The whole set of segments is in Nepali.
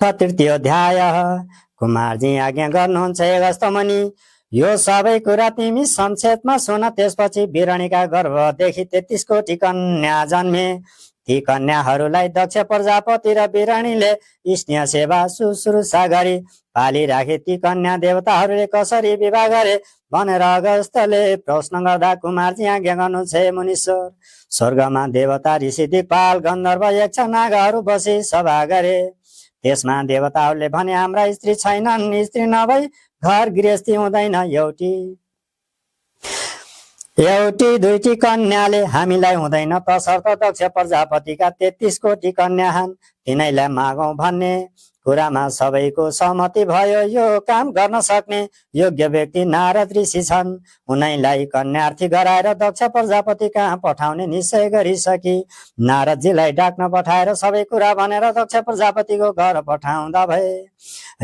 तृतीयोऽध्याय। कुमारजी आज्ञा गर्नुहुन्छ हे अगस्त्यमुनि, यो सबै कुरा तिमी संक्षेपमा सुन। त्यसपछि वीरणीका गर्भदेखि 33 कोटी कन्या जन्मे। ती कन्याहरूलाई दक्ष प्रजापति र वीरणीले स्नेह सेवा शुश्रूषा गरी पालिराखे। ती कन्या देवताहरूले कसरी विवाह गरे भनेर अगस्त्यले प्रश्न गर्दा कुमारजी आज्ञा गर्नुहुन्छ हे मुनीश्वर। स्वर्गमा देवता, ऋषि, दिक्पाल, गन्धर्व, यक्ष, नागहरू बसी सभा गरे। त्यसमा देवताहरूले भने, हाम्रा स्त्री छैनन्, स्त्री नभई घर गृहस्थी हुँदैन। एउटी दुईटी कन्याले हामीलाई हुँदैन, तसर्थ दक्ष प्रजापतिका 33 कोटी कन्या हन्, तिनैलाई मागौँ भन्ने कुरामा सबैको सहमति भयो। यो काम गर्न सक्ने योग्य व्यक्ति नारद ऋषि छन्। उनैलाई कन्यार्थी गराएर दक्ष प्रजापति कहाँ पठाउने निश्चय गरिसकी। नारदजीलाई डाक्न पठाएर सबै कुरा भनेर दक्ष प्रजापतिको घर पठाउँदा भए।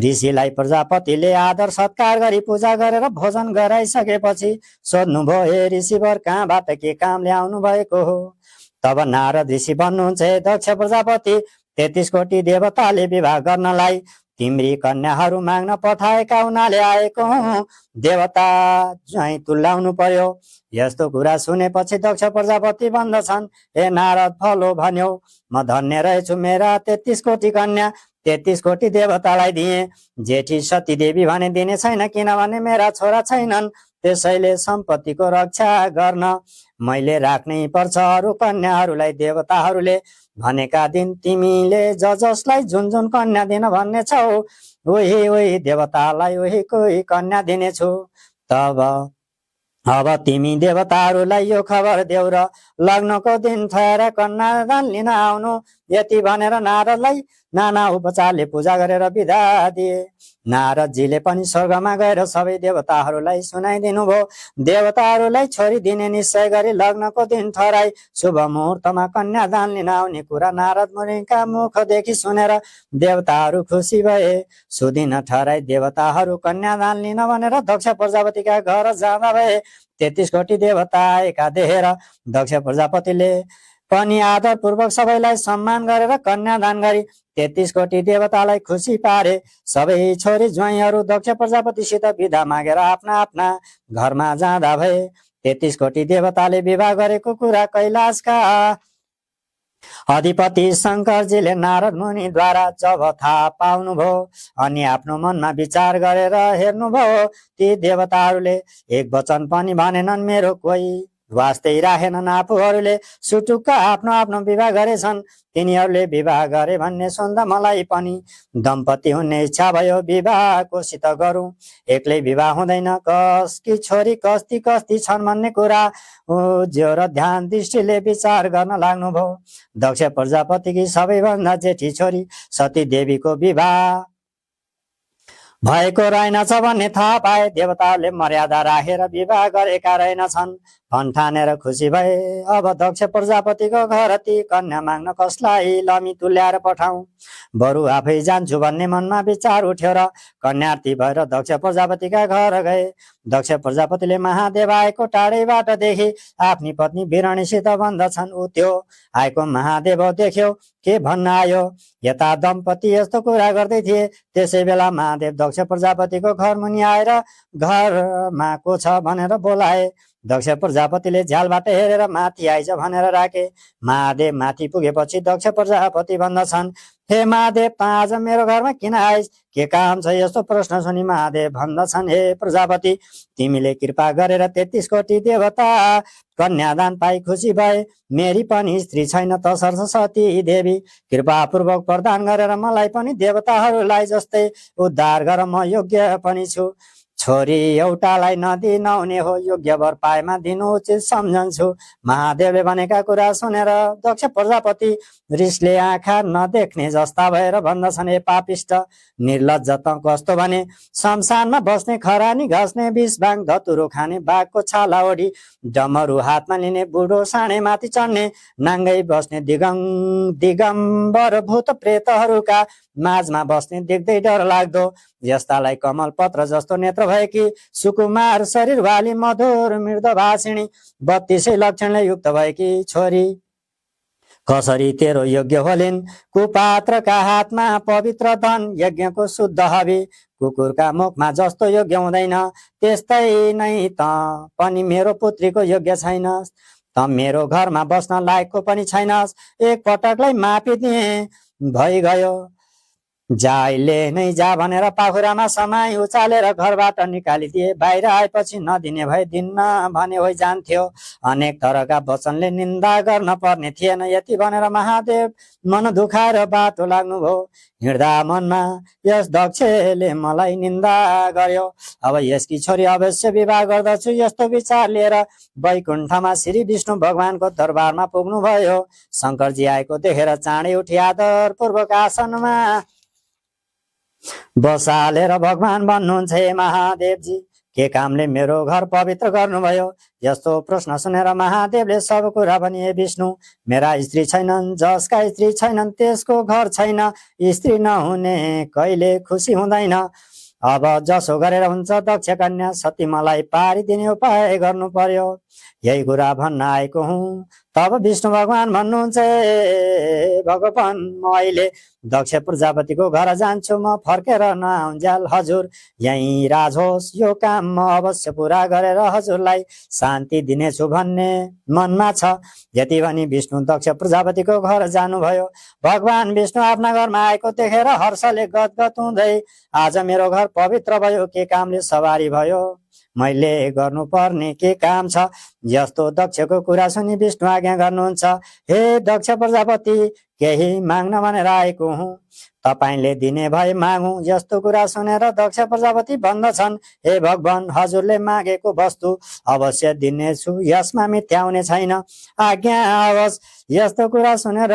ऋषिलाई प्रजापतिले आदर सत्कार गरी पूजा गरेर भोजन गराइसकेपछि सोध्नुभयो, हे ऋषिवर, कहाँबाट के काम ल्याउनु भएको हो? तब नारद ऋषि भन्नुहुन्छ, हे दक्ष प्रजापति, 33 कोटी देवताले विवाह गर्नलाई तिम्री कन्याहरू माग्न पठाएका हुनाले आएको हुँ। देवता ज्वाइँ तुल्याउनु पर्यो। यस्तो कुरा सुनेपछि दक्ष प्रजापति भन्दछन्, हे नारद, भलो भन्यो, म धन्य रहेछु। मेरा 33 कोटी कन्या 33 कोटी देवतालाई दिए। जेठी सती देवी भने दिने छैन, किनभने मेरा छोरा छैनन्। त्यसैले सम्पत्तिको रक्षा गर्न मैले राख्नै पर्छ। अरू कन्याहरूलाई देवताहरूले भनेका दिन तिमीले जसलाई जुन जुन कन्या दिन भन्ने छौ, उही देवतालाई उही कोही कन्या दिनेछु। अब तिमी देवताहरूलाई यो खबर देऊ र लग्नको दिन ठहर कन्यादान लिन आउनु। यति भनेर नारदलाई नाना उपचारले पूजा गरेर बिदा दिए। नारदजीले पनि स्वर्गमा गएर सबै देवताहरूलाई सुनाइदिनु भयो। देवताहरूलाई छोरी दिने निश्चय गरी लग्नको दिन ठहराई शुभ मुहुर्तमा कन्यादान लिन आउने कुरा नारद मुनिका मुखदेखि सुनेर देवताहरू खुसी भए। सुदिन ठहराई देवताहरू कन्यादान लिन भनेर दक्ष प्रजापतिका घर जाँदा भए। 33 कोटी देवता आएका देखेर दक्ष प्रजापतिले पनि आदरपूर्वक सबैलाई सम्मान गरेर कन्यादान गरी 33 कोटी देवतालाई खुसी पारे। सबै छोरी ज्वाइँहरू दक्ष प्रजापतिसित बिदा मागेर आफ्ना आफ्ना घरमा जाँदा भए। 33 कोटी देवताले विवाह गरेको कुरा कैलाशका अधिपति शङ्करजीले नारद मुनिद्वारा जब थाहा पाउनुभयो अनि आफ्नो मनमा विचार गरेर हेर्नुभयो, ती देवताहरूले एक वचन पनि भनेनन्। मेरो कोही वास्तै राखेनन्। आफूहरूले सुटुक्क आफ्नो आफ्नो विवाह गरेछन्। तिनीहरूले विवाह गरे भन्ने सुन्दा मलाई पनि दम्पति हुने इच्छा भयो। विवाह कोसित गरौँ, एक्लै विवाह हुँदैन। कसकी छोरी कस्ती कस्ती छन् भन्ने कुरा ज्यो र ध्यान दृष्टिले विचार गर्न लाग्नुभयो। दक्ष प्रजापतिकी सबैभन्दा जेठी छोरी सती देवीको विवाह भएको रहेनछ भन्ने थाहा पाए। देवताहरूले मर्यादा राखेर विवाह गरेका रहेनछन् भन्ठानेर खुसी भए। अब दक्ष प्रजापतिको घर ती कन्या माग्न कसलाई लमी तुल्याएर पठाउँ, बरु आफै जान्छु भन्ने मनमा विचार उठ्यो र कन्यार्थी भएर दक्ष प्रजापतिका घर गए। दक्ष प्रजापतिले महादेव आएको टाढैबाट देखि आफ्नी पत्नी वीरणीसित भन्दछन्, ऊ त्यो आएको महादेव देख्यो, के भन्न आयो? यता दम्पति यस्तो कुरा गर्दै थिए। त्यसै बेला महादेव दक्ष प्रजापतिको घर मुनि आएर घरमा को छ भनेर बोलाए। दक्ष प्रजापतिले झ्यालबाट हेरेर माथि आइज भनेर राखे। महादेव माथि पुगेपछि दक्ष प्रजापति भन्दछन्, हे महादेव, त आज मेरो घरमा किन आइस? के काम छ? यस्तो प्रश्न सुनि महादेव भन्दछन्, हे प्रजापति, तिमीले कृपा गरेर 33 कोटी देवता कन्यादान पाई खुसी भए। मेरी पनि स्त्री छैन, तसर्थ सती देवी कृपापूर्वक प्रदान गरेर मलाई पनि देवताहरूलाई जस्तै उद्धार गर। म योग्य पनि छु। छोरी एउटालाई नदी नहुने हो। योग्य वर पाएमा दिनु उचित सम्झन्छु। महादेवले भनेका कुरा सुनेर दक्ष प्रजापति रिसले आँखा नदेख्ने जस्ता भएर भन्दछन्, हे पापिष्ट निर्लज्ज, त कस्तो भने शमशानमा बस्ने, खरानी घस्ने, विष भाङ धतुरो खाने, बाघको छाला ओढी डमरू हातमा लिने, बुढो साँढे माथि चढ्ने, नाङ्गै बस्ने दिगम्बर भूत प्रेतहरूका माझमा बस्ने देख्दै डर लाग्दो यस्तालाई कमल पत्र जस्तो नेत्र भएकी सुकुमार शरीर वाली मधुर मृद भाषिणी 32 लक्षणले युक्त भएकी छोरी कसरी तेरो यज्ञ होलिन् कुपात्रका हातमा पवित्र धन यज्ञको शुद्ध हवि कुकुरका मुखमा जस्तो यज्ञ हुँदैन त्यस्तै नै त पनि मेरो पुत्रीको यज्ञ छैनस् त मेरो घरमा बस्न लायकको पनि छैनस् एक पटकलाई मापिदिए भइगयो जाइले नै जा भनेर पाखुरामा समाई उचालेर घरबाट निकालिदिए बाहिर आएपछि नदिने भए दिन्न भने होइ जान्थ्यो अनेक थरका वचनले निन्दा गर्न पर्ने थिएन यति भनेर महादेव मन दुखाएर बाटो लाग्नुभयो हिँड्दा मनमा यस दक्षले मलाई निन्दा गर्यो अब यसकी छोरी अवश्य विवाह गर्दछु यस्तो विचार लिएर वैकुण्ठमा श्री विष्णु भगवानको दरबारमा पुग्नुभयो शङ्करजी आएको देखेर चाँडै उठी आदर पूर्वक आसनमा बसालेर भगवान भन्नुहुन्छ हे महादेवजी के कामले मेरो घर पवित्र गर्नुभयो यस्तो प्रश्न सुनेर महादेवले सब कुरा भने हे विष्णु मेरा स्त्री छैनन् जसका स्त्री छैनन् त्यसको घर छैन स्त्री नहुने कहिले खुसी हुँदैन अब जसो गरेर हुन्छ दक्ष कन्या सती मलाई पारिदिने उपाय गर्नु पर्यो यही कुरा भन्न आएको हुँ तब विष्णु भगवान भन्नुहुन्छ भगवान म अहिले दक्ष प्रजापतिको घर जान्छु म फर्केर नआउन्जेल हजुर यही राज होस् यो काम म अवश्य पुरा गरेर हजुरलाई शान्ति दिनेछु भन्ने मनमा छ यति भनी विष्णु दक्ष प्रजापतिको घर जानुभयो भगवान विष्णु आफ्ना घरमा आएको देखेर हर्षले गदगद हुँदै आज मेरो घर पवित्र भयो के कामले सवारी भयो मैले गर्नुपर्ने के काम छ यस्तो दक्षको कुरा सुनि विष्णु आज्ञा गर्नुहुन्छ हे दक्ष प्रजापति केही माग्न भनेर आएको हुँ तपाईले दिने भए मागौँ यस्तो कुरा सुनेर दक्ष प्रजापति भन्दछन् हे भगवान हजुरले मागेको वस्तु अवश्य दिनेछु यसमा मिथ्या हुने छैन आज्ञा आवोस् यस्तो कुरा सुनेर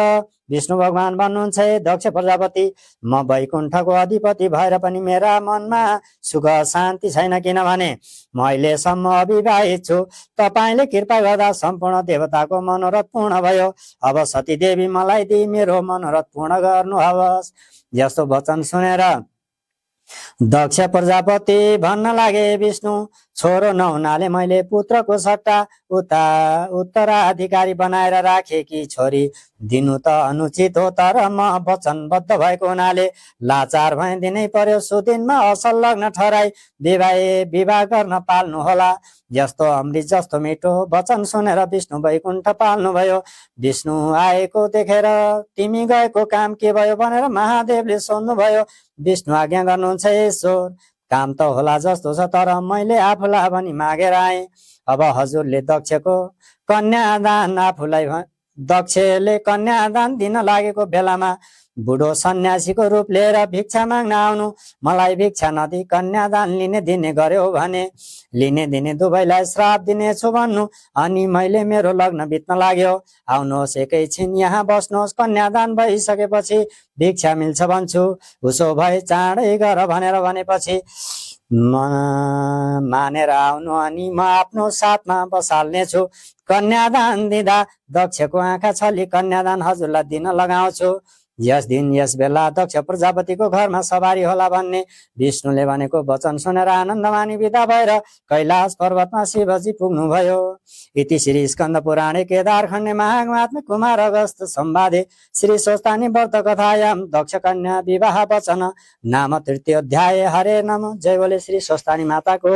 विष्णु भगवान भन्नुहुन्छ हे दक्ष प्रजापति म वैकुण्ठको अधिपति भएर पनि मेरा मनमा सुख शान्ति छैन किनभने म अहिलेसम्म अविवाहित छु तपाईले कृपा गर्दा सम्पूर्ण देवताको मनोरथ पूर्ण भयो अब सती देवी मलाई दिई मेरो मनोरथ पूर्ण गर्नुहोस् यस्तो वचन सुनेर दक्ष प्रजापति भन्न लागे विष्णु छोरो नहुनाले मैले पुत्रको सट्टा उत्तराधिकारी बनाएर राखे कि छोरी दिनु त अनुचित हो तर म वचनबद्ध भएको हुनाले लाचार भए दिनै पर्यो सुदिनमा असल लग्न ठहराई विवाह गर्न पाल्नु होला यस्तो अमृत जस्तो मिठो वचन सुनेर विष्णु वैकुण्ठ पाल्नुभयो विष्णु आएको देखेर तिमी गएको काम के भयो भनेर महादेवले सोध्नुभयो विष्णु आज्ञा गर्नुहुन्छ ईश्वर काम त होला जस्तो छ तर मैले आफूलाई भनी मागेर आएँ अब हजुरले दक्षको कन्यादान आफूलाई दक्षले कन्यादान दिन लागेको बेलामा बुढो सन्यासीको रूप लिएर भिक्षा माग्न आउनु मलाई भिक्षा नदिई कन्यादान लिने दिने गर्यो भने लिने दिने दुवैलाई श्राप दिनेछु भन्नु अनि मैले मेरो लग्न बित्न लाग्यो आउनुहोस् एकैछिन यहाँ बस्नुहोस् कन्यादान भइसकेपछि भिक्षा मिल्छ भन्छु उसो भए चाँडै गर भनेर भनेपछि मानेर आउनु अनि म आफ्नो साथमा बसाल्नेछु कन्यादान दिँदा दक्षको आँखा छली कन्यादान हजुरलाई दिन लगाउँछु यस दिन यस बेला दक्ष प्रजापतिको घरमा सवारी होला भन्ने विष्णुले भनेको वचन सुनेर आनन्द मानी विदा भएर कैलाश पर्वतमा शिवजी पुग्नुभयो इति श्री स्कन्द पुराणे केदारखण्डे महात्म्य कुमार अगस्त संवादे श्री स्वस्तानि व्रत कथायां दक्ष कन्या विवाह वचन नाम तृतीय अध्याय हरे नम जय बोले श्री स्वस्तानि माता को।